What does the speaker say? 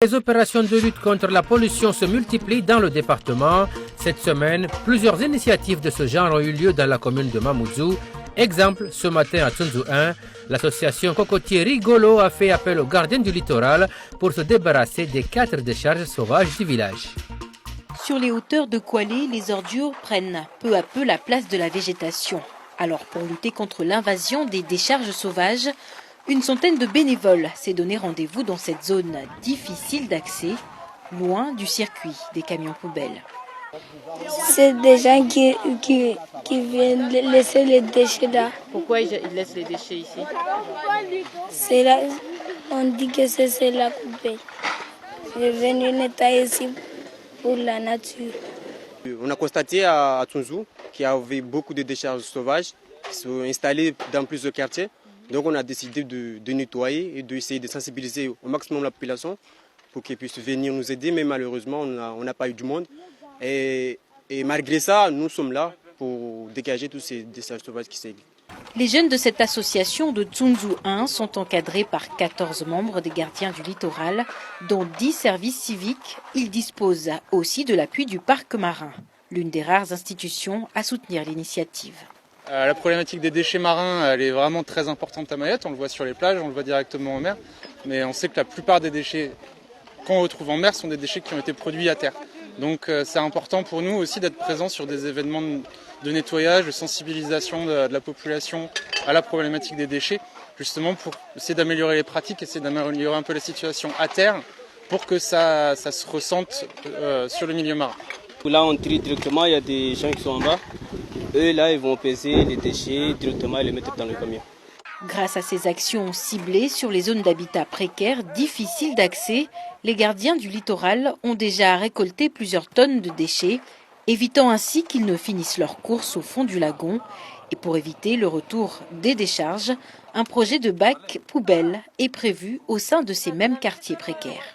Les opérations de lutte contre la pollution se multiplient dans le département. Cette semaine, plusieurs initiatives de ce genre ont eu lieu dans la commune de Mamoudzou. Exemple, ce matin à Tsunzu 1, l'association Cocotier Rigolo a fait appel aux gardiens du littoral pour se débarrasser des 4 décharges sauvages du village. Sur les hauteurs de Kwalé, les ordures prennent peu à peu la place de la végétation. Alors pour lutter contre l'invasion des décharges sauvages, une centaine de bénévoles s'est donné rendez-vous dans cette zone difficile d'accès, loin du circuit des camions poubelles. C'est des gens qui viennent laisser les déchets là. Pourquoi ils laissent les déchets ici? C'est là, on dit que c'est la poubelle. Je suis venu nettoyer ici pour la nature. On a constaté à Tsunzu qu'il y avait beaucoup de décharges sauvages qui sont installées dans plusieurs quartiers. Donc on a décidé de nettoyer et d'essayer de sensibiliser au maximum la population pour qu'ils puissent venir nous aider, mais malheureusement on n'a pas eu du monde. Et malgré ça, nous sommes là pour dégager tous ces décharges sauvages qui s'existent. Les jeunes de cette association de Tsunzu 1 sont encadrés par 14 membres des gardiens du littoral, dont 10 services civiques. Ils disposent aussi de l'appui du parc marin, l'une des rares institutions à soutenir l'initiative. La problématique des déchets marins, elle est vraiment très importante à Mayotte. On le voit sur les plages, on le voit directement en mer. Mais on sait que la plupart des déchets qu'on retrouve en mer sont des déchets qui ont été produits à terre. Donc c'est important pour nous aussi d'être présents sur des événements de nettoyage, de sensibilisation de la population à la problématique des déchets, justement pour essayer d'améliorer les pratiques, essayer d'améliorer un peu la situation à terre pour que ça se ressente sur le milieu marin. Là on trie directement, il y a des gens qui sont en bas. Eux là ils vont peser les déchets directement et les mettre dans le camion. Grâce à ces actions ciblées sur les zones d'habitat précaires difficiles d'accès, les gardiens du littoral ont déjà récolté plusieurs tonnes de déchets, évitant ainsi qu'ils ne finissent leur course au fond du lagon. Et pour éviter le retour des décharges, un projet de bac poubelle est prévu au sein de ces mêmes quartiers précaires.